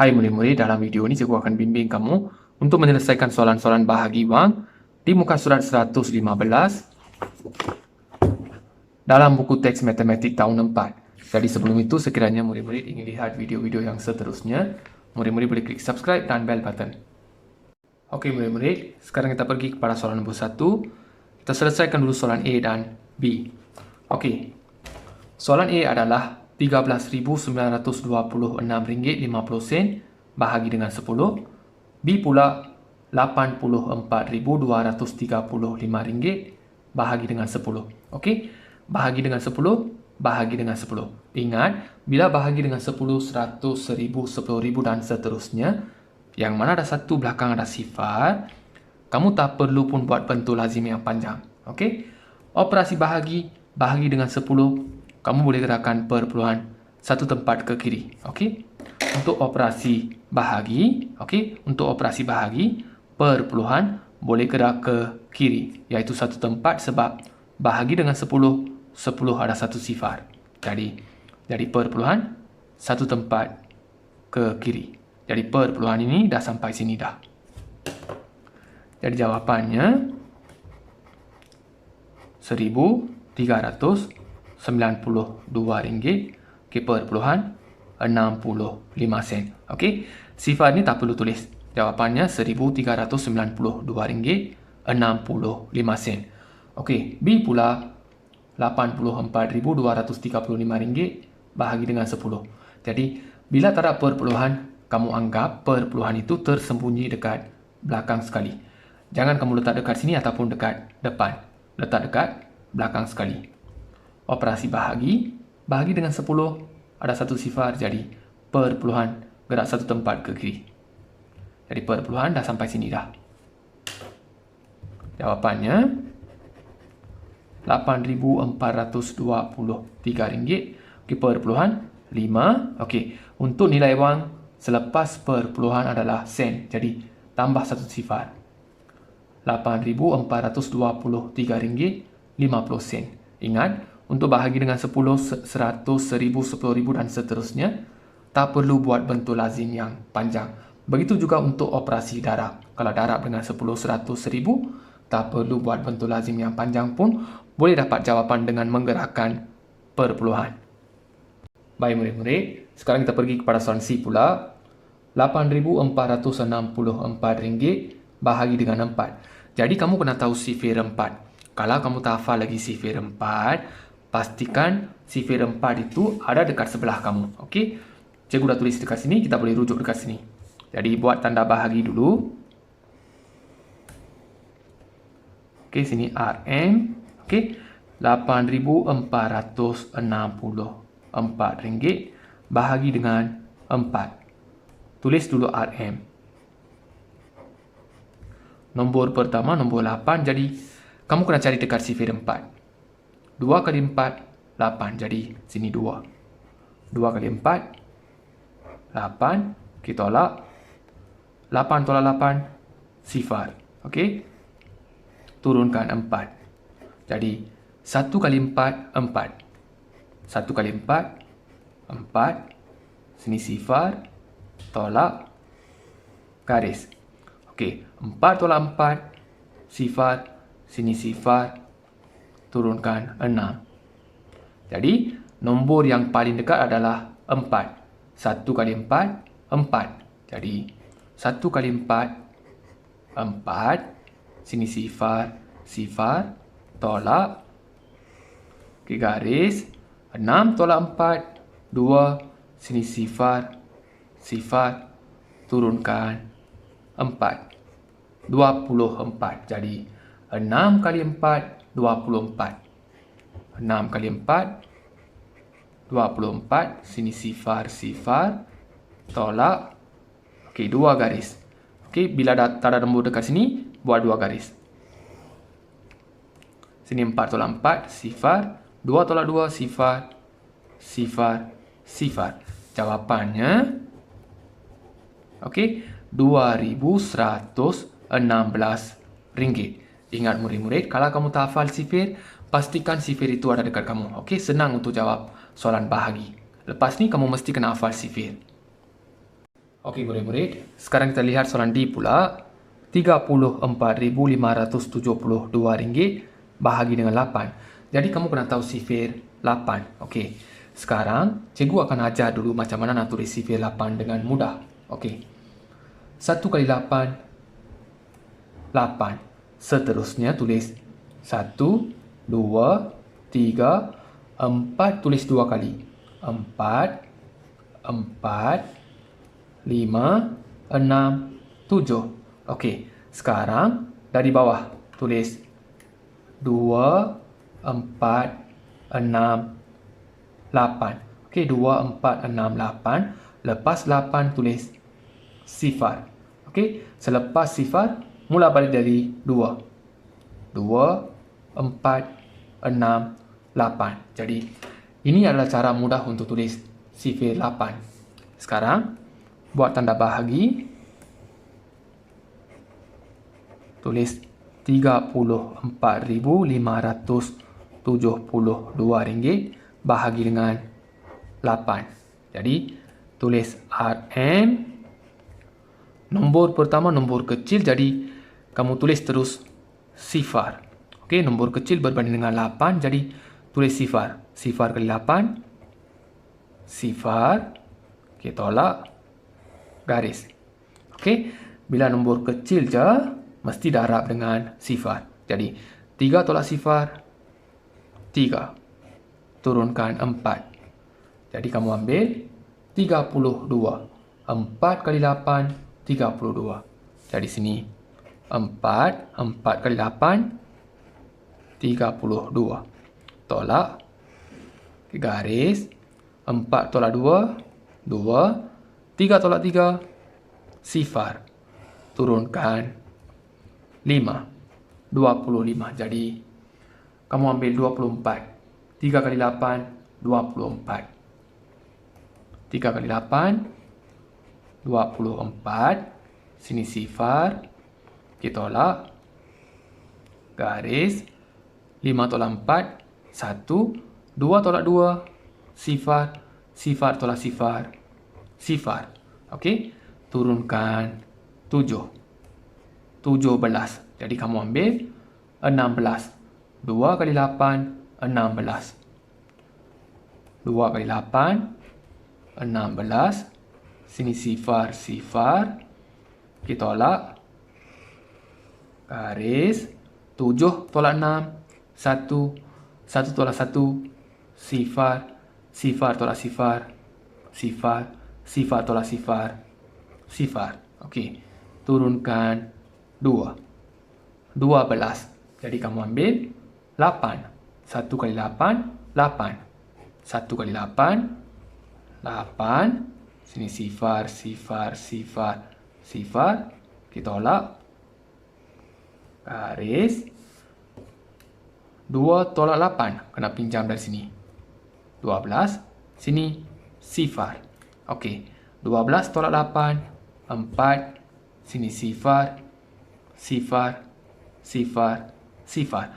Hai murid-murid, dalam video ini cikgu akan bimbing kamu untuk menyelesaikan soalan-soalan bahagi wang di muka surat 115 dalam buku teks matematik tahun 4. Jadi sebelum itu, sekiranya murid-murid ingin lihat video-video yang seterusnya, murid-murid boleh klik subscribe dan bell button. Oke murid-murid, sekarang kita pergi kepada soalan nombor 1. Kita selesaikan dulu soalan A dan B. Oke, soalan A adalah RM13.926.50 bahagi dengan 10. B pula RM84.235 bahagi dengan 10. Okey, bahagi dengan 10, bahagi dengan 10. Ingat, bila bahagi dengan 10, 100, 1000, 10,000 dan seterusnya, yang mana ada satu belakang ada sifar, kamu tak perlu pun buat bentuk lazim yang panjang. Okey, operasi bahagi dengan 10, kamu boleh gerakkan perpuluhan satu tempat ke kiri. Okey. Untuk operasi bahagi, perpuluhan boleh gerak ke kiri, iaitu satu tempat sebab bahagi dengan 10, 10 ada satu sifar. Jadi perpuluhan satu tempat ke kiri. Jadi perpuluhan ini dah sampai sini dah. Jadi jawapannya RM1,392 perpuluhan 65 sen. Okey, sifar ni tak perlu tulis. Jawapannya RM1,392.65 sen. Okey, B pula RM84.235 bahagi dengan 10. Jadi, bila tak ada perpuluhan, kamu anggap perpuluhan itu tersembunyi dekat belakang sekali. Jangan kamu letak dekat sini ataupun dekat depan. Letak dekat belakang sekali. Operasi bahagi dengan 10, ada satu sifar, jadi perpuluhan gerak satu tempat ke kiri. Jadi perpuluhan dah sampai sini dah. Jawapannya RM8.423 perpuluhan 5. Okey, untuk nilai wang selepas perpuluhan adalah sen. Jadi tambah satu sifar. RM8.423.50 sen. Ingat, untuk bahagi dengan 10, 100, 1000, 10,000 dan seterusnya, tak perlu buat bentuk lazim yang panjang. Begitu juga untuk operasi darab. Kalau darab dengan 10, 100, 1000, tak perlu buat bentuk lazim yang panjang pun boleh dapat jawapan dengan menggerakkan perpuluhan. Baik murid-murid, sekarang kita pergi kepada soalan C pula. RM8.464 bahagi dengan 4. Jadi kamu kena tahu sifir 4. Kalau kamu tak hafal lagi sifir 4, pastikan sifir 4 itu ada dekat sebelah kamu. Okey? Cikgu dah tulis dekat sini, kita boleh rujuk dekat sini. Jadi buat tanda bahagi dulu. Okey, sini RM. Okey, RM8.464 bahagi dengan 4. Tulis dulu RM. Nombor pertama, nombor 8. Jadi, kamu kena cari dekat sifir 4. 2 kali 4, 8. Jadi, sini 2. 2 kali 4, 8. Kita tolak. 8 tolak 8, sifar. Okey? Turunkan 4. Jadi, 1 kali 4, 4. 1 kali 4, 4. Sini sifar. Tolak. Garis. Okey, 4 tolak 4, sifar. Sini sifar. Turunkan 6. Jadi, nombor yang paling dekat adalah 4. 1 kali 4, 4. Jadi, 1 kali 4, 4. Sini sifar. Sifar. Tolak. Okey, garis. 6 tolak 4, 2. Sini sifar. Sifar. Turunkan 4. 24. Jadi, 6 kali 4, 24. 6 kali 4, 24. Sini sifar, sifar. Tolak. Okey, 2 garis. Okey, bila tak ada nombor dekat sini, buat 2 garis. Sini 4 tolak 4, sifar. 2 tolak 2, sifar. Sifar, sifar. Jawapannya, okey, RM2,116. Ingat murid-murid, kalau kamu tak hafal sifir, pastikan sifir itu ada dekat kamu. Okey, senang untuk jawab soalan bahagi. Lepas ni kamu mesti kena hafal sifir. Okey murid-murid, sekarang kita lihat soalan D pula. RM34,572 bahagi dengan 8. Jadi kamu kena tahu sifir 8. Okey. Sekarang cikgu akan ajar dulu macam mana nak tulis sifir 8 dengan mudah. Okey. 1 kali 8 8. Seterusnya tulis 1 2 3 4 tulis 2 kali. 4 5, 6, 7. Okey, sekarang dari bawah tulis 2, 4, 6, 8. Okey, 2, 4, 6, 8. Lepas 8 tulis sifar. Okey, selepas sifar mula balik dari 2. 2, 4, 6, 8. Jadi, ini adalah cara mudah untuk tulis sifir 8. Sekarang buat tanda bahagi. Tulis RM34,572 bahagi dengan 8. Jadi tulis Rm. Nombor pertama nombor kecil, jadi kamu tulis terus sifar. Okey, nombor kecil berbanding dengan 8, jadi tulis sifar. Sifar kali 8. Sifar. Okey, tolak. Garis. Okey, bila nombor kecil je, mesti darab dengan sifar. Jadi, 3 tolak sifar, 3. Turunkan 4. Jadi, kamu ambil 32. 4 kali 8, 32. Jadi, sini 4. 4 kali 8, 32. Tolak. Garis. 4 tolak 2, 2. 3 tolak 3, sifar. Turunkan 5. 25. Jadi, kamu ambil 24. 3 kali 8, 24. 3 kali 8, 24. Sini sifar. Kita tolak. Garis. 5 tolak 4, 1. 2 tolak 2, sifar. Sifar tolak sifar, sifar. Okey, turunkan 7. 17. Jadi kamu ambil 16. 2 kali 8, 16. 2 kali 8, 16. Sini sifar, sifar. Kita tolak. Garis. 7 tolak 6, 1. 1 tolak 1, sifar. Sifar tolak sifar, sifar. Sifar tolak sifar, sifar. Okey. Turunkan 2. 12. Jadi kamu ambil 8. 1 kali 8, 8. 1 kali 8, 8. Sini sifar, sifar, sifar, sifar. Kita tolak. Garis. 2 tolak 8. Kena pinjam dari sini. 12. Sini sifar. Okey. 12 tolak 8. 4. Sini sifar. Sifar. Sifar. Sifar.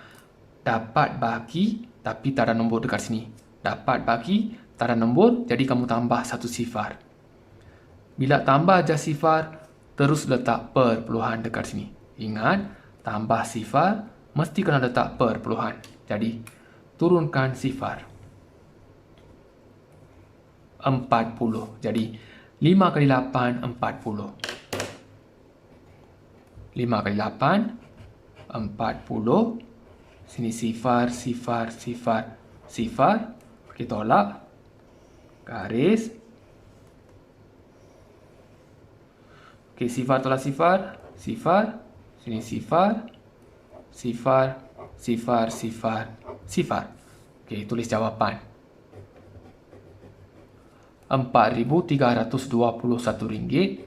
Dapat bagi, tapi tak ada nombor dekat sini. Dapat bagi, tak ada nombor, jadi kamu tambah satu sifar. Bila tambah aja sifar, terus letak perpuluhan dekat sini. Ingat, tambah sifar, mesti kena letak perpuluhan. Jadi, turunkan sifar. 40. Jadi, 5 kali 8, 40. 5 kali 8, 40. Sini sifar, sifar, sifar, sifar. Kita tolak. Garis. Okey, sifar tolak sifar, sifar. Sini sifar, sifar, sifar, sifar, sifar. Okey, tulis jawapan. RM4,321.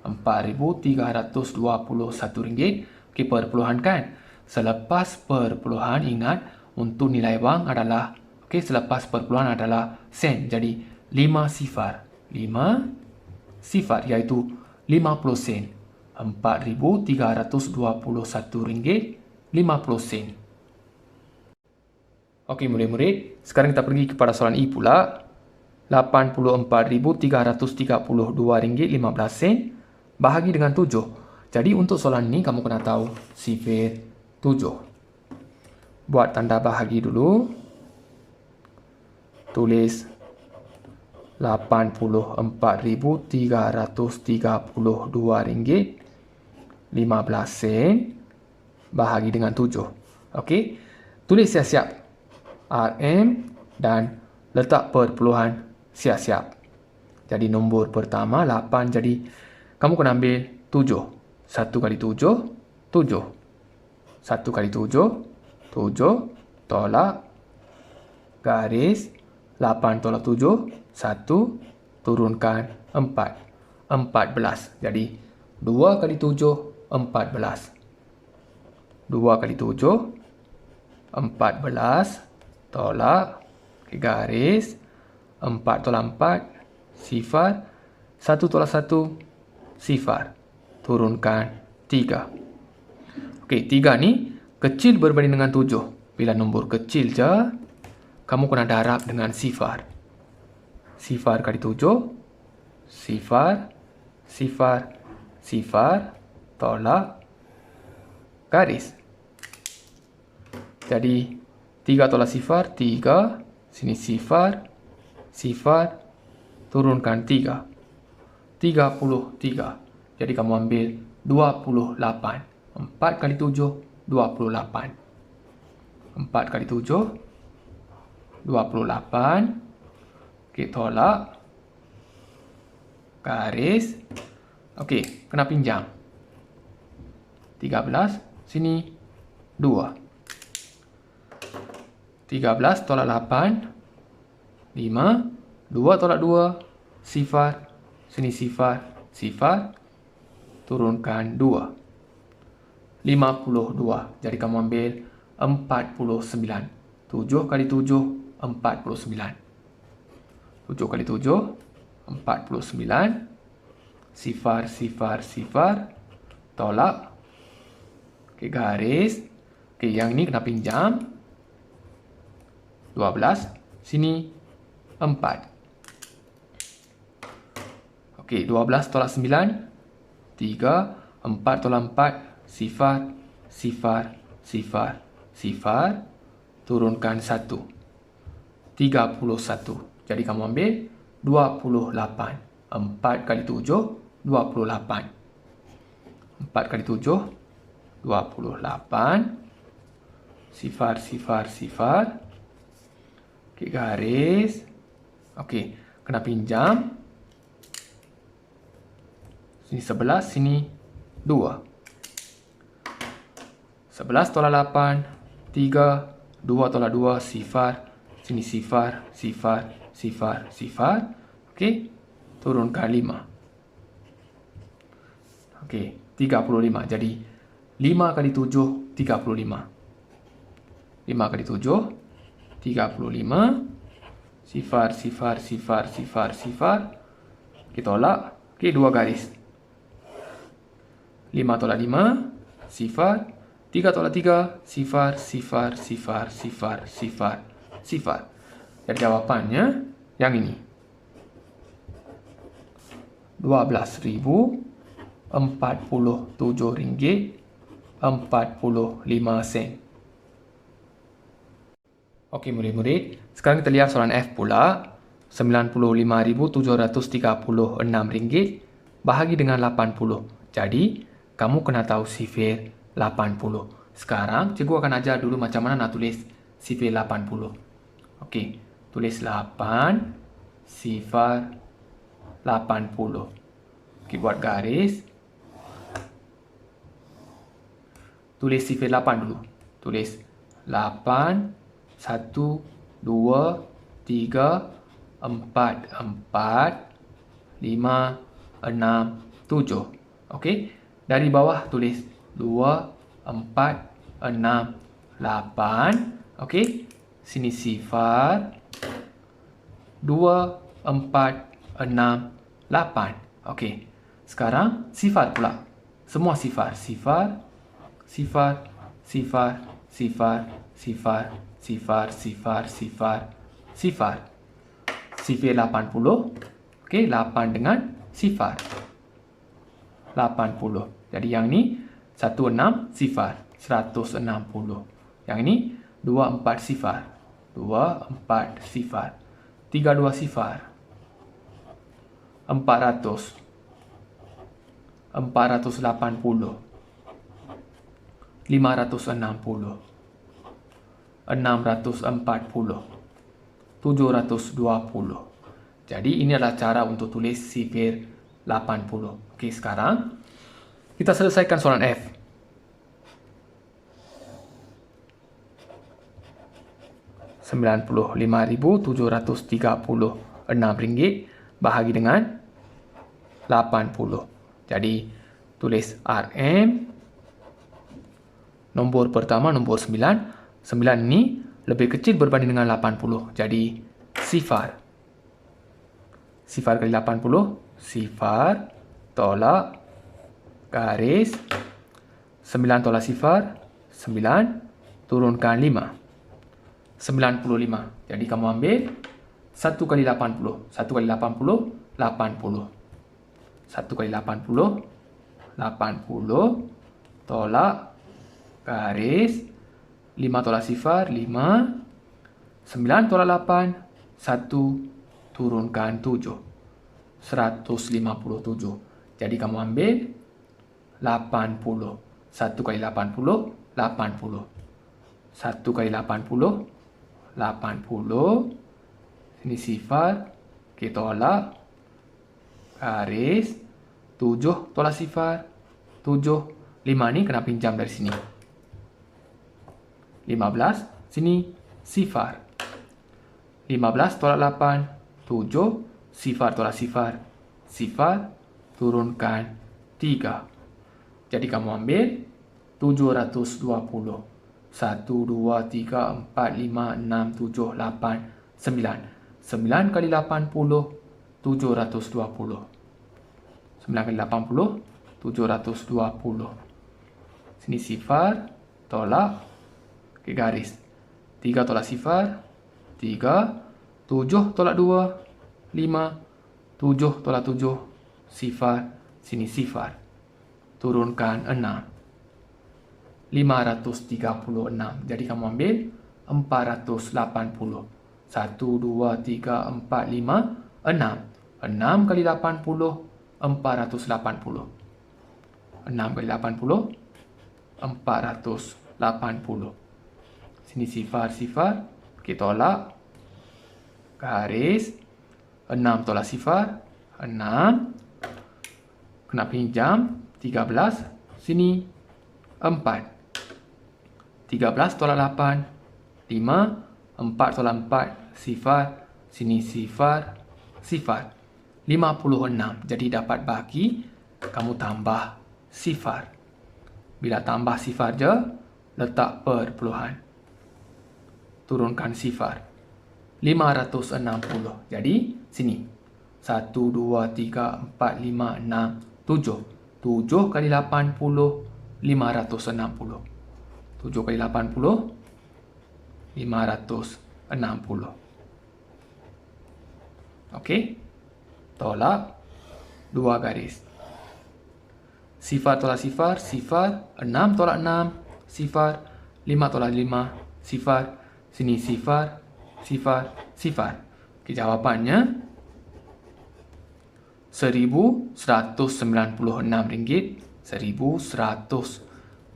RM4,321. Okey, perpuluhan kan? Selepas perpuluhan, ingat untuk nilai wang adalah, okey, selepas perpuluhan adalah sen. Jadi 5 sifar. 5 sifar iaitu 50 sen. RM4,321, 50 sen. Okey murid-murid, sekarang kita pergi kepada soalan I pula. RM84.332.15 bahagi dengan 7. Jadi untuk soalan ini kamu kena tahu sifar 7. Buat tanda bahagi dulu. Tulis RM84.332.15 bahagi dengan 7. Okey. Tulis siap-siap RM dan letak perpuluhan siap-siap. Jadi nombor pertama 8, jadi kamu kena ambil 7. 1 kali 7, 7. 1 kali 7, 7. Tolak. Garis. 8 tolak 7, 1. Turunkan 4. 14. Jadi 2 kali 7, 14. 2 kali 7, 14. Tolak. Garis. 4 tolak 4, sifar. 1 tolak 1, sifar. Turunkan 3. Okey, 3 ni kecil berbanding dengan 7. Bila nombor kecil je, kamu kena darab dengan sifar. Sifar kali 7, sifar, sifar, sifar, tolak, garis. Jadi 3 tolak sifar, 3. Sini sifar, sifar, turunkan 3. 33. Jadi kamu ambil 28. 4 kali 7, 28. 4 kali 7, 28. Okey, tolak. Garis. Okey, kena pinjam. 13. Sini 2. 13 tolak 8, 5. 2 tolak 2, sifar. Sini sifar, sifar. Turunkan 2. 52. Jadi kamu ambil 49. 7 kali 7, 49. 7 kali 7, 49. Sifar, sifar, sifar. Tolak. Okey, garis. Okey, yang ini kena pinjam. 12. Sini 4. Okey, 12 tolak 9, 3. 4 tolak 4, sifar, sifar, sifar, sifar. Turunkan 1. 31. Jadi kamu ambil 28. 4 kali 7, 28. 4 kali 7, 28. Sifar, sifar, sifar. Okey, garis. Okey, kena pinjam. Sini 11, sini 2. 11 tolak 8, 3. 2 tolak 2, sifar. Sini sifar, sifar, sifar, sifar. Okey, turunkan 5. Okey, 35. Jadi 5 kali 7, 35. 5 kali 7, 35. Sifar, sifar, sifar, sifar, sifar. Kita tolak. Okey, 2 garis. 5 tolak 5, sifar. 3 tolak 3, sifar, sifar, sifar, sifar, sifar, sifar. Jadi jawapannya yang ini. RM27.45. Okey murid-murid, sekarang kita lihat soalan F pula. RM95.736 bahagi dengan 80. Jadi, kamu kena tahu sifar 80. Sekarang, cikgu akan ajar dulu macam mana nak tulis sifar 80. Okey, tulis 8, sifar 80. Okey, buat garis. Tulis sifar 8 dulu. Tulis 8, 1, 2, 3, 4, 4, 5, 6, 7. Okey, dari bawah tulis 2, 4, 6, 8. Okey, sini sifar 2, 4, 6, 8. Okey, sekarang sifar pula. Semua sifar. Sifar, sifar, sifar, sifar, sifar, sifar, sifar, sifar, sifar. sifir 80. Okey, 8 dengan sifar. 80. Jadi yang ni 16 sifar. 160. Yang ini 24 sifar. 24 sifar. 32 sifar. 400. 480. 560. 640. 720. Jadi ini adalah cara untuk tulis sifir 80. Okey, sekarang kita selesaikan soalan F. RM95,736 bahagi dengan 80. Jadi tulis RM. Nombor pertama nombor 9. 9 ini lebih kecil berbanding dengan 80. Jadi sifar. Sifar kali 80. Sifar tolak garis 9 tolak sifar 9 turunkan 5. 95. Jadi kamu ambil 1 kali 80. 1 kali 80 80. 1 kali 80 80 tolak garis 5 tolak sifar 5. 9 tolak 8 1 turunkan 7. 157. Jadi kamu ambil 80. 1 kali 80 80. 1 kali 80 80. Ini sifar. Kita tolak garis 7 tolak sifar 7. 5 ni kena pinjam dari sini. 15. Sini sifar. 15 tolak 8 7. Sifar tolak sifar sifar turunkan 3. Jadi kamu ambil 720. 1, 2, 3, 4, 5, 6, 7, 8, 9. 9 kali 80, 720. 9 kali 80, 720. Sini sifar, tolak, ke garis. 3 tolak sifar, 3. 7 tolak 2, 5. 7 tolak 7, sifar, sini sifar. Turunkan 6. 536. Jadi kamu ambil 480. 1, 2, 3, 4, 5, 6. 6 kali 80, 480. 6 kali 80, 480. Sini sifar, sifar. Kita tolak. Garis. 6 tolak sifar. 6. Kena pinjam. 13. Sini 4. 13 tolak 8, 5, 4 tolak 4, sifar, sini sifar, sifar. 56. Jadi dapat bagi, kamu tambah sifar. Bila tambah sifar je, letak perpuluhan. Turunkan sifar. 560. Jadi, sini. 1, 2, 3, 4, 5, 6, 7. 7 kali 80, 560. 7 kali 80, 560. Okey. Tolak 2 garis. Sifar tolak sifar, sifar. 6 tolak 6, sifar. 5 tolak 5, sifar. Sini sifar, sifar, sifar. Okey, jawapannya RM1.196.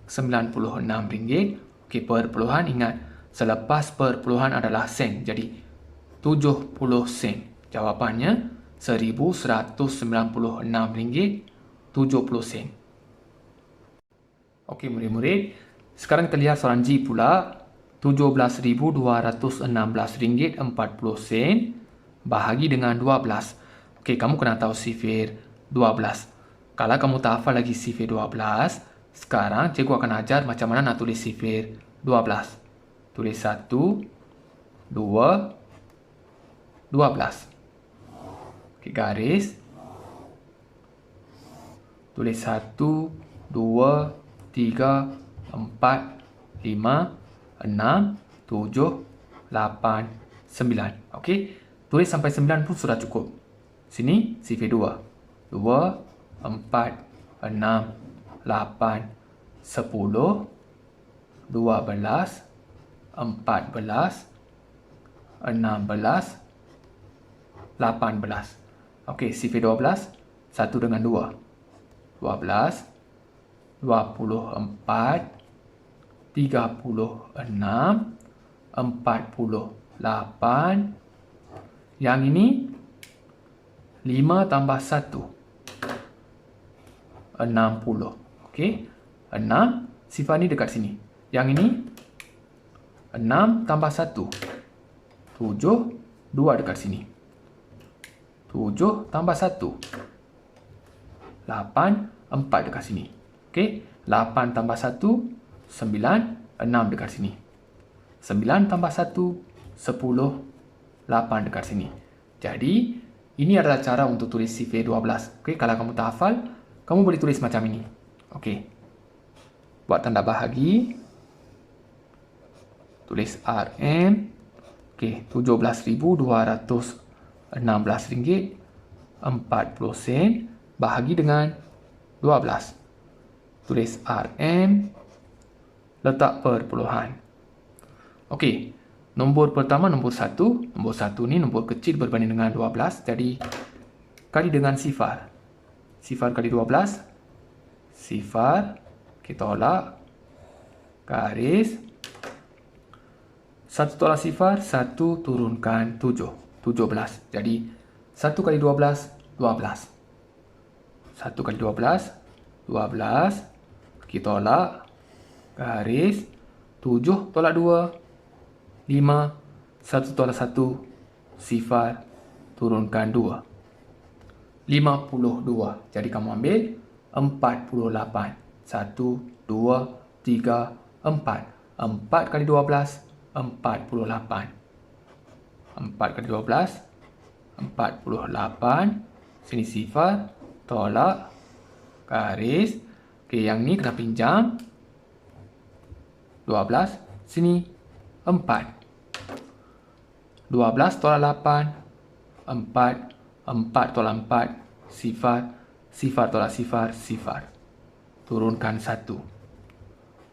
RM1.196. Okey, perpuluhan ingat. Selepas perpuluhan adalah sen. Jadi 70 sen. Jawapannya RM1.196.70 sen. Okey murid-murid. Sekarang kita lihat soalan G pula. RM17.216.40 bahagi dengan 12. Okey, kamu kena tahu sifir 12. Kalau kamu tak hafal lagi sifir 12, sekarang cikgu akan ajar macam mana nak tulis sifir 12. Tulis 1, 2, 12. Okey, garis. Tulis 1, 2, 3, 4, 5, 6, 7, 8, 9. Okey. Tulis sampai 9 pun sudah cukup. Sini sifir 2. 2, 4, 6, 8, 10, 12, 14, 16, 18. Okey, sifir 12, 1 dengan 2. 12, 24, 36, 48. Yang ini 5 tambah 1, 60. Okey, 6, sifar ni dekat sini. Yang ini 6 tambah 1, 7, 2 dekat sini. 7 tambah 1, 8, 4 dekat sini. Okey, 8 tambah 1, 9, 6 dekat sini. 9 tambah 1, 10, 8 dekat sini. Jadi, ini adalah cara untuk tulis sifir 12. Okey, kalau kamu tak hafal, kamu boleh tulis macam ini. Okey. Buat tanda bahagi. Tulis RM. Okey, RM17,216.40 bahagi dengan 12. Tulis RM. Letak perpuluhan. Okey. Nombor pertama nombor 1. Nombor 1 ni nombor kecil berbanding dengan 12. Jadi, kali dengan sifar. Sifar kali 12. Sifar. Kita tolak. Garis. 1 tolak sifar. 1 turunkan 7. 17. Jadi, 1 kali 12. 12. 1 kali 12. 12. Kita tolak. Garis. 7 tolak 2. 5. 1 tolak 1. Sifar. Turunkan 2. 52. Jadi kamu ambil 48. 1, 2, 3, 4. 4 kali 12. 48. 4 kali 12. 48. Sini sifar. Tolak. Garis. Okey, yang ni kena pinjam. 12. Sini 4. 12 tolak 8. 4. 4 tolak 4. Sifar. Sifar tolak sifar. Sifar. Turunkan 1.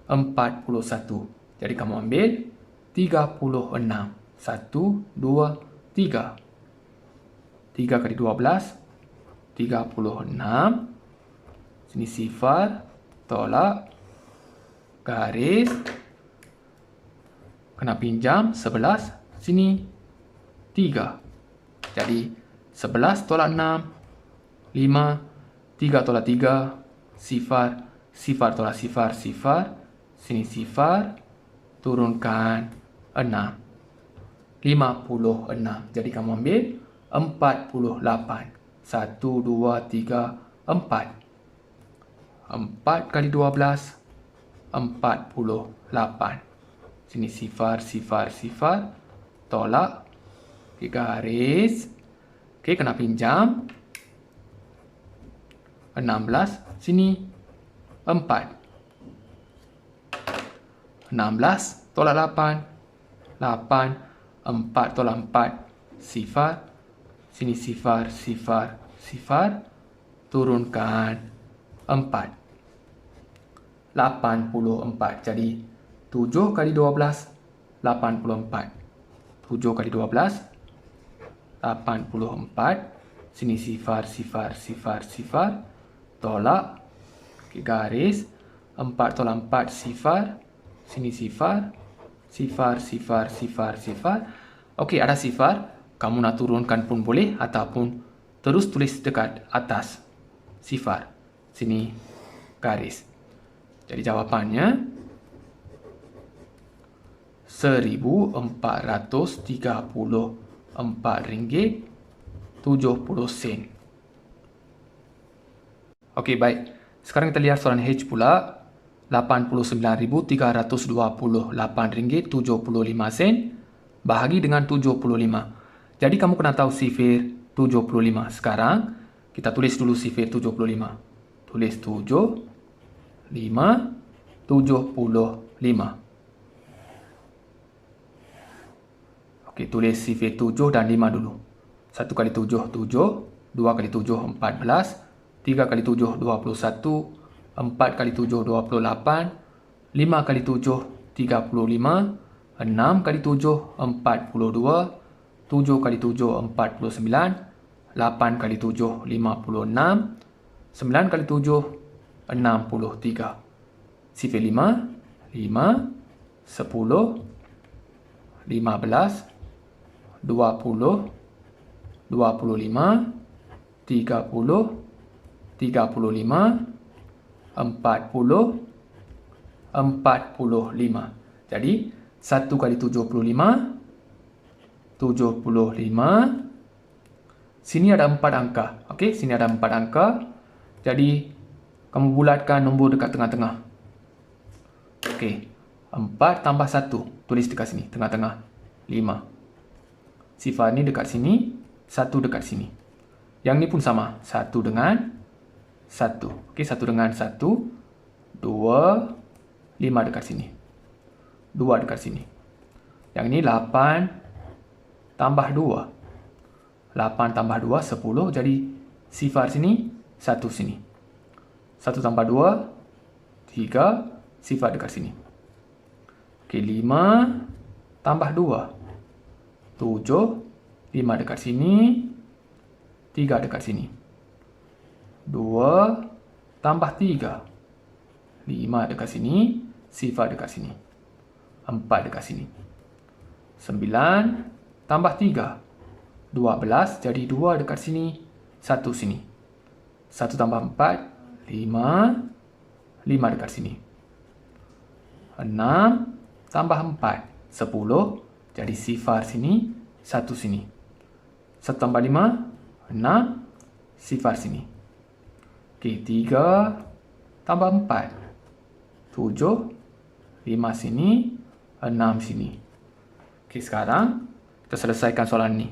41. Jadi kamu ambil 36. 1, 2, 3. 3 kali 12. 36. Sini sifar. Tolak. Garis. Kena pinjam 11. Sini 3. Jadi 11 tolak 6. 5. 3 tolak 3. Sifar. Sifar tolak sifar. Sifar. Sini sifar. Turunkan 6. 56. Jadi kamu ambil 48. 1, 2, 3, 4. 4 kali 12. 48. Sini sifar, sifar, sifar. Tolak. Okey, garis. Okey, kena pinjam. 16. Sini 4. 16 tolak 8. 8. 4 tolak 4. Sifar. Sini sifar, sifar, sifar. Turunkan 4. 84. Jadi 7 kali 12. 84. 7 kali 12. 84. Sini sifar, sifar, sifar, sifar. Tolak. Okey, garis. 4 tolak 4. Sifar. Sini sifar. Sifar, sifar, sifar, sifar. Okey, ada sifar. Kamu nak turunkan pun boleh. Ataupun terus tulis dekat atas. Sifar. Sini garis. Jadi jawapannya RM1,434.70. Okey, baik. Sekarang kita lihat soalan H pula. RM89,328.75 bahagi dengan 75. Jadi kamu kena tahu sifir 75. Sekarang kita tulis dulu sifir 75. Tulis 7, 5, 75. Okey, tulis sifir 7 dan 5 dulu. 1 kali 7, 7. 2 kali 7, 14. 3 kali 7, 21. 4 kali 7, 28. 5 kali 7, 35. 6 kali 7, 42. 7 kali 7, 49. 8 kali 7, 56. 9 kali 7, 63. Sifar 5, 5, 10, 15, 20, 25, 30, 35, 40, 45. Jadi 1 kali 75, 75. Sini ada 4 angka. Okey, sini ada 4 angka. Jadi kamu bulatkan nombor dekat tengah-tengah. Okey. 4 tambah 1. Tulis dekat sini, tengah-tengah. 5. Sifar ni dekat sini, 1 dekat sini. Yang ni pun sama. 1 dengan 1. Okey, 1 dengan 1. 2, 5 dekat sini. 2 dekat sini. Yang ni 8 tambah 2. 8 tambah 2, 10. Jadi sifar sini, 1 sini. 1 tambah 2, 3. Sifar dekat sini. Okey, 5 tambah 2. 7. 5 dekat sini. 3 dekat sini. 2 tambah 3. 5 dekat sini. Sifar dekat sini. 4 dekat sini. 9 tambah 3. 12. Jadi 2 dekat sini. 1 sini. 1 tambah 4. 5. 5 dekat sini. 6 tambah 4. 10. Jadi sifar sini. 1 sini. 1 tambah 5. 6. Sifar sini. Okey, 3 tambah 4. 7. 5 sini. 6 sini. Okey, sekarang kita selesaikan soalan ni.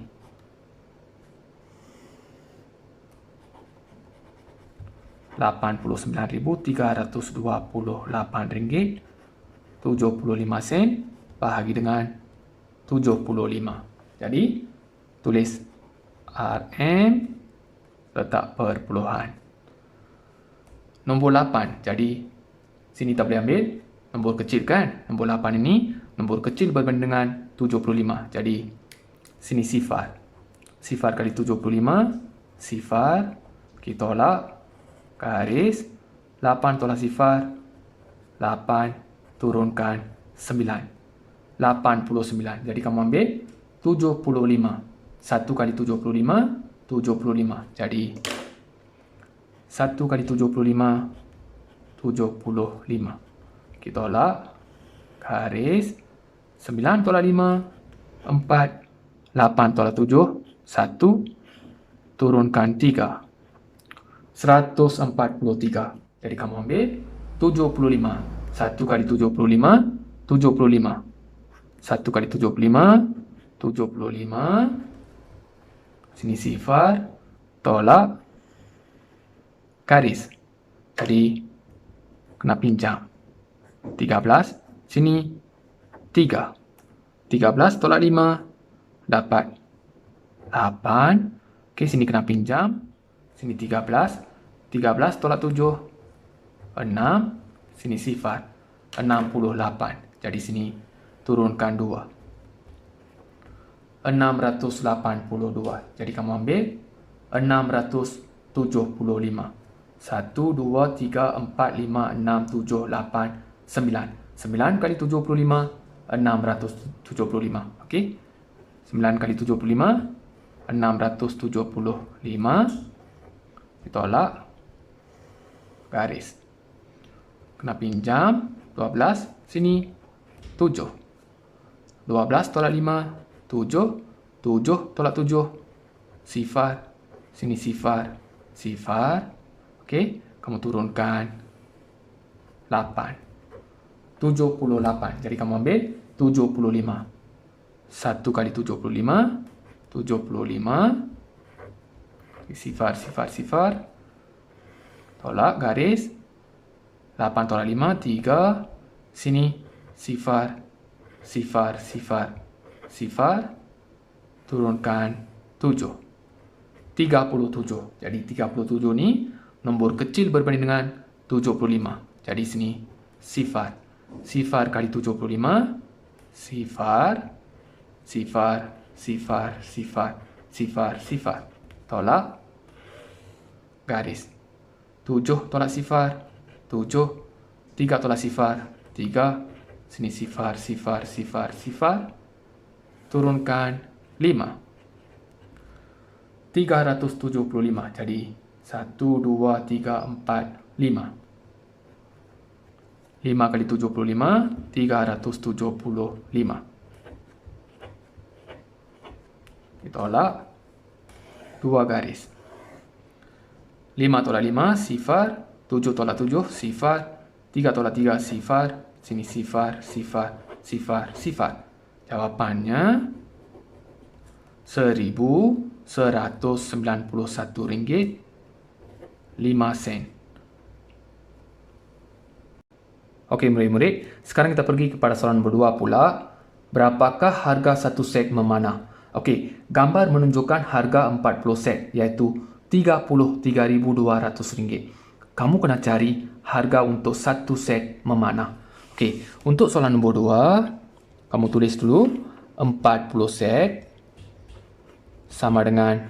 RM89,328.75 bahagi dengan 75. Jadi, tulis RM, letak perpuluhan. Nombor 8. Jadi, sini tak boleh ambil. Nombor kecil kan? Nombor 8 ini, nombor kecil berbanding dengan 75. Jadi, sini sifar. Sifar kali 75. Sifar. Kita tolak. Garis. 8 tolak sifar. 8 turunkan 9. 89. Jadi kamu ambil 75. 1 kali 75. 75. Jadi 1 kali 75. 75. Kita tolak. Garis. 9 tolak 5. 4. 8 tolak 7. 1. Turunkan 3. 143. Jadi kamu ambil 75. 1 kali 75. 75. 1 kali 75. 75. Sini sifar. Tolak. Garis. Jadi kena pinjam. 13. Sini 3. 13 tolak 5. Dapat 8. Okey, sini kena pinjam. Sini 13. 13 tolak 7. 6. Sini sifar. 68. Jadi sini turunkan 2. 682. Jadi kamu ambil 675. 1, 2, 3, 4, 5, 6, 7, 8, 9. 9 kali 75. 675. Okey. 9 kali 75. 675. Ditolak. Garis. Kena pinjam. 12. Sini 7. 12 tolak 5. 7. 7 tolak 7. Sifar. Sini sifar. Sifar. Okey. Kamu turunkan 8. 78. Jadi kamu ambil 75. 1 kali 75. 75. Sifar, sifar, sifar. Tolak, garis. 8 tolak 5, 3. Sini, sifar, sifar, sifar, sifar. Turunkan 7. 37. Jadi 37 ni nombor kecil berbanding dengan 75. Jadi sini sifar. Sifar kali 75. Sifar. Sifar. Sifar. Sifar. Sifar. Sifar. Tolak. Garis. 7 tolak sifar. 7. 3 tolak sifar. 3. Sini sifar. Sifar. Sifar. Sifar. Turunkan 5. 375. Jadi 1, 2, 3, 4, 5. 5 kali 75, 375. Kita tolak 2 garis. 5 tolak 5, sifar. 7 tolak 7, sifar. 3 tolak 3, sifar. Sini sifar, sifar, sifar, sifar. Jawapannya RM1,191.5. Okey murid-murid, sekarang kita pergi kepada soalan nombor 2 pula. Berapakah harga satu set memanah? Okey, gambar menunjukkan harga 40 set iaitu RM33,200. Kamu kena cari harga untuk satu set memanah. Okey, untuk soalan nombor 2, kamu tulis dulu 40 set sama dengan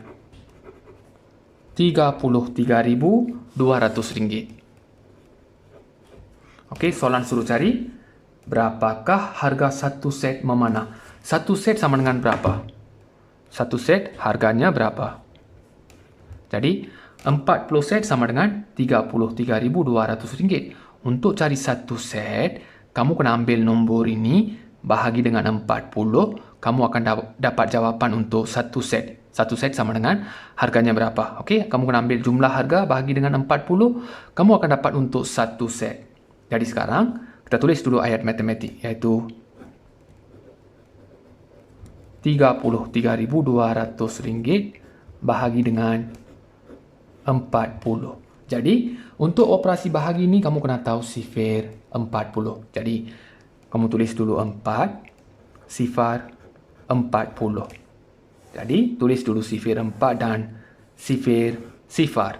RM33,200. Okey, soalan suruh cari berapakah harga satu set memanah. Satu set sama dengan berapa? Satu set harganya berapa? Jadi 40 set sama dengan RM33,200. Untuk cari satu set, kamu kena ambil nombor ini bahagi dengan 40, kamu akan dapat jawapan untuk satu set. Satu set sama dengan harganya berapa. Okey, kamu kena ambil jumlah harga bahagi dengan 40, kamu akan dapat untuk satu set. Jadi sekarang, kita tulis dulu ayat matematik, iaitu RM33,200 bahagi dengan 40. Jadi, untuk operasi bahagi ini, kamu kena tahu sifar 40. Jadi, kamu tulis dulu 4, sifar 40. Jadi, tulis dulu sifar 4 dan sifar.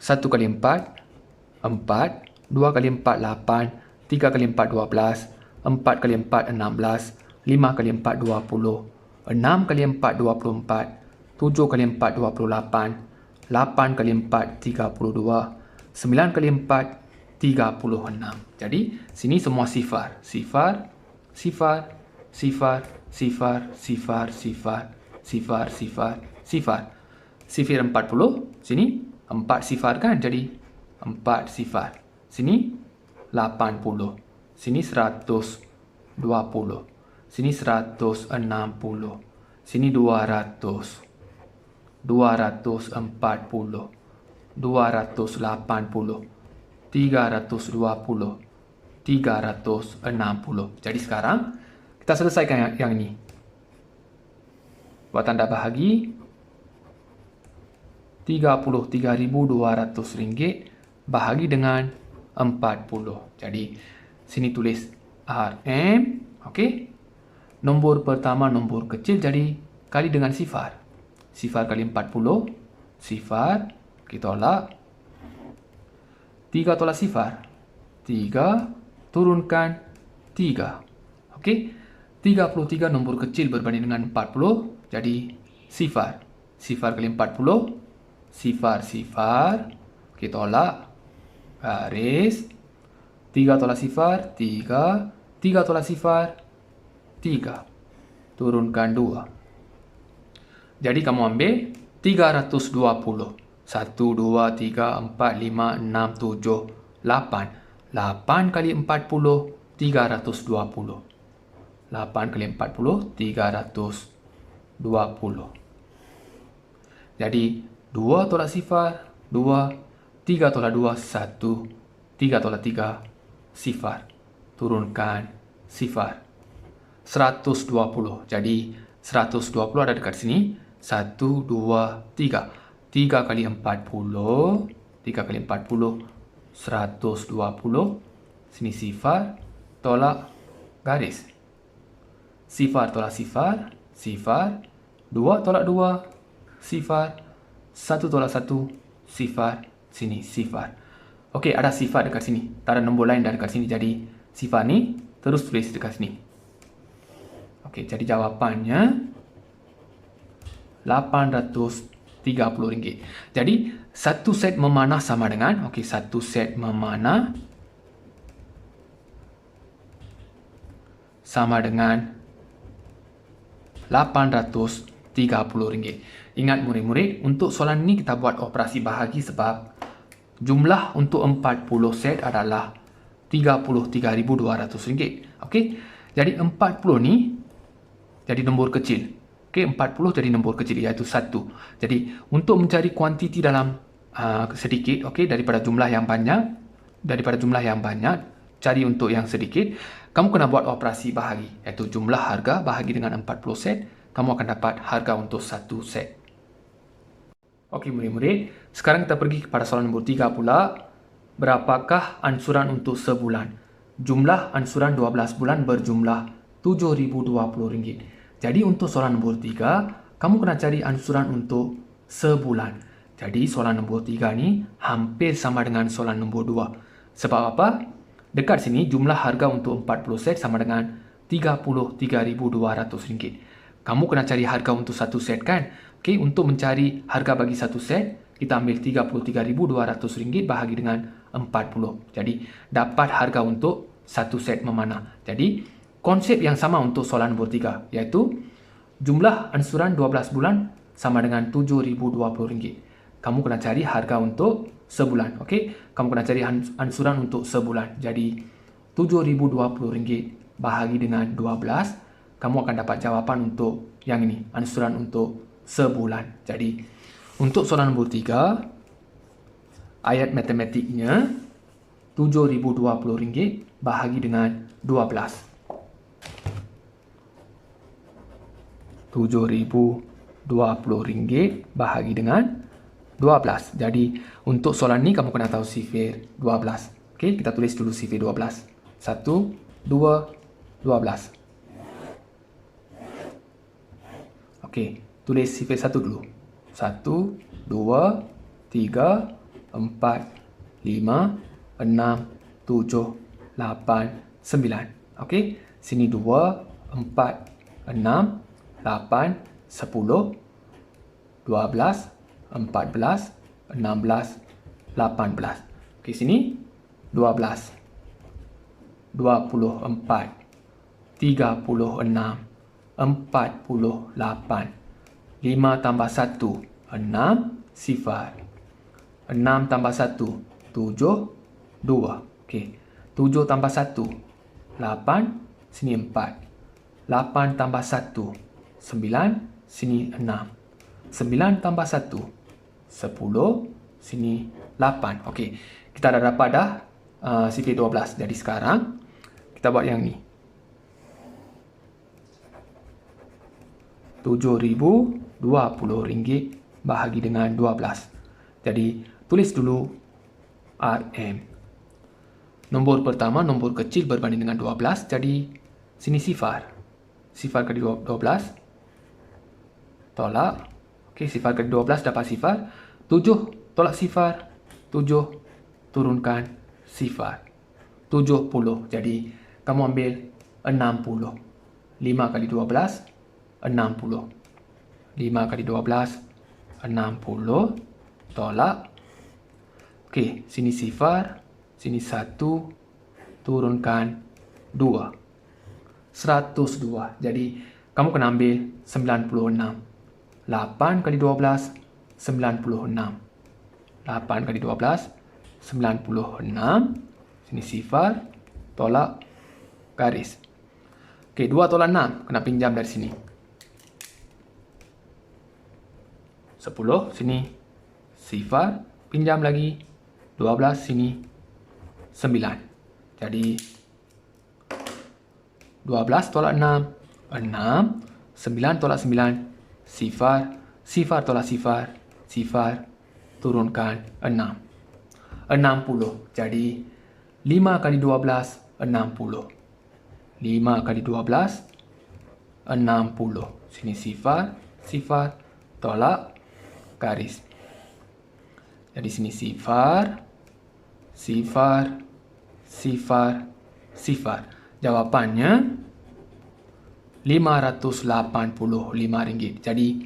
1 kali 4, 4. 2 kali 4, 8. 3 kali 4, 12. 4 kali 4, 16. 5 kali 4, 20. 6 kali 4, 24. 7 kali 4, 28. 8 kali 4, 32. 9 kali 4, 36. Jadi, sini semua sifar. Sifar, sifar, sifar, sifar, sifar, sifar, sifar, sifar, sifar. Sifar 40, sini 4 sifar kan? Jadi, 4 sifar. Sini 80. Sini 120. Sini 160. Sini 200. 240. 280. 320. 360. Jadi sekarang kita selesaikan yang ini. Buat tanda bahagi. RM33,200 bahagi dengan 40. Jadi sini tulis RM. Okey. Nombor pertama nombor kecil, jadi kali dengan sifar. Sifar kali 40. Sifar. Kita tolak. 3 tolak sifar. 3. Turunkan 3. Okey. 33 nombor kecil berbanding dengan 40. Jadi sifar. Sifar kali 40. Sifar, sifar. Kita tolak. Garis. 3 tolak sifar. 3. 3 tolak sifar. 3. Turunkan 2. Jadi kamu ambil 320. 1, 2, 3, 4, 5, 6, 7, 8. 8 kali 40, 320. 8 kali 40, 320. Jadi 2 tolak sifar, 2. 3 tolak 2, 1. 3 tolak 3, sifar. Turunkan sifar. 120. Jadi 120 ada dekat sini. 1, 2, 3. 3 kali 40. 3 kali 40. 120. Sini sifar. Tolak garis. Sifar tolak sifar. Sifar. 2 tolak 2. Sifar. 1 tolak 1, sifar. Sini, sifar. Okey, ada sifar dekat sini. Tak ada nombor lain dah dekat sini. Jadi, sifar ni terus tulis dekat sini. Okey, jadi jawapannya RM830. Jadi, satu set memanah sama dengan, okey, satu set memanah sama dengan RM830. Ingat murid-murid, untuk soalan ni kita buat operasi bahagi sebab jumlah untuk 40 set adalah RM33,200. Okey, jadi 40 ni jadi nombor kecil. Okey, 40 jadi nombor kecil iaitu 1. Jadi, untuk mencari kuantiti dalam sedikit, okey, daripada jumlah yang banyak, cari untuk yang sedikit, kamu kena buat operasi bahagi, iaitu jumlah harga bahagi dengan 40 set, kamu akan dapat harga untuk 1 set. Okey murid-murid, sekarang kita pergi kepada soalan nombor 3 pula. Berapakah ansuran untuk sebulan? Jumlah ansuran 12 bulan berjumlah RM7,020. Jadi untuk soalan nombor 3, kamu kena cari ansuran untuk sebulan. Jadi soalan nombor 3 ni hampir sama dengan soalan nombor 2. Sebab apa? Dekat sini jumlah harga untuk 40 set sama dengan RM33,200. Kamu kena cari harga untuk 1 set kan? Okey, untuk mencari harga bagi 1 set, kita ambil RM33,200 bahagi dengan 40. Jadi, dapat harga untuk 1 set memanah. Jadi, konsep yang sama untuk soalan nombor 3, iaitu jumlah ansuran 12 bulan sama dengan RM7,020. Kamu kena cari harga untuk sebulan. Okey, kamu kena cari ansuran untuk sebulan. Jadi, RM7,020 bahagi dengan 12, kamu akan dapat jawapan untuk yang ini, ansuran untuk sebulan. Jadi, untuk soalan nombor 3, ayat matematiknya RM7,020 bahagi dengan 12. RM7,020 bahagi dengan 12. Jadi, untuk soalan ni kamu kena tahu sifir 12. Okey, kita tulis dulu sifir 12. 1, 2, 12. Okey, tulis sifir 1 dulu. 1, 2, 3, 4, 5, 6, 7, 8, 9. Okey, sini 2, 4, 6, 8, 10, 12, 14, 16, 18. Okey, sini 12, 24, 36, 48. 5 tambah 1, 6, sifar. 6 tambah 1, 7, 2. Okey, 7 tambah 1, 8, sini 4. 8 tambah 1, 9, sini 6. 9 tambah 1, 10, sini 8. Okey, kita dah dapat dah sifir 12. Jadi sekarang kita buat yang ni. RM7,020 bahagi dengan 12. Jadi, tulis dulu RM. Nombor pertama, nombor kecil berbanding dengan 12. Jadi, sini sifar. Sifar kali 12. Tolak. Okey, sifar kali 12 dapat sifar. 7 tolak sifar. 7 turunkan sifar. 70. Jadi, kamu ambil 60. 5 kali 12. 60. 5 kali 12, 60. Tolak. Okey, sini sifar. Sini 1. Turunkan 2. 102. Jadi, kamu kena ambil 96. 8 kali 12, 96. 8 kali 12, 96. Sini sifar. Tolak. Garis. Okey, 2 tolak 6. Kena pinjam dari sini. 10, sini sifar, pinjam lagi. 12, sini 9. Jadi 12 tolak 6, 6. 9 tolak 9, sifar. Sifar tolak sifar, sifar. Turunkan 6. 60. Jadi 5 kali 12, 60. 5 kali 12, 60. Sini sifar, sifar. Tolak. Garis. Jadi sini sifar, sifar, sifar, sifar. Jawapannya RM585. Jadi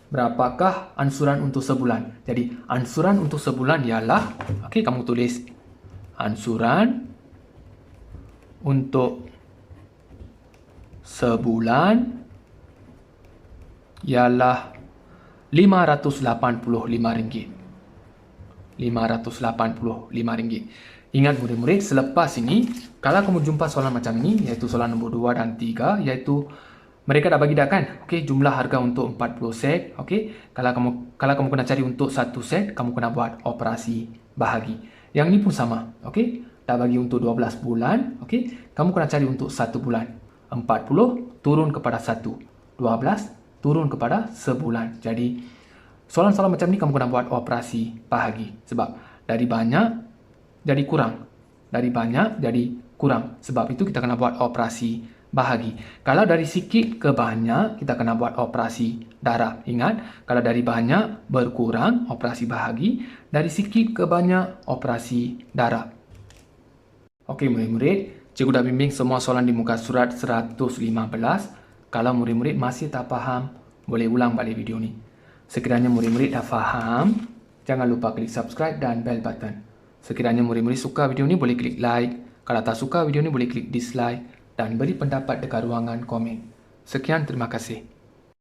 berapakah ansuran untuk sebulan? Jadi ansuran untuk sebulan ialah, okey, kamu tulis ansuran untuk sebulan ialah RM585. RM585. Ingat murid-murid, selepas ini, kalau kamu jumpa soalan macam ini, iaitu soalan nombor 2 dan 3, iaitu mereka dah bagi dah kan? Okey, jumlah harga untuk 40 set. Okey, kalau kamu kena cari untuk 1 set, kamu kena buat operasi bahagi. Yang ini pun sama. Okey, dah bagi untuk 12 bulan. Okey, kamu kena cari untuk 1 bulan. 40 turun kepada 1. 12 turun kepada sebulan. Jadi, soalan-soalan macam ni kamu kena buat operasi bahagi. Sebab dari banyak jadi kurang. Dari banyak jadi kurang. Sebab itu kita kena buat operasi bahagi. Kalau dari sikit ke banyak, kita kena buat operasi darab. Ingat, kalau dari banyak berkurang, operasi bahagi. Dari sikit ke banyak, operasi darab. Okey murid-murid, cikgu dah bimbing semua soalan di muka surat 115. Kalau murid-murid masih tak faham, boleh ulang balik video ni. Sekiranya murid-murid dah faham, jangan lupa klik subscribe dan bell button. Sekiranya murid-murid suka video ni, boleh klik like. Kalau tak suka video ni, boleh klik dislike dan beri pendapat dekat ruangan komen. Sekian, terima kasih.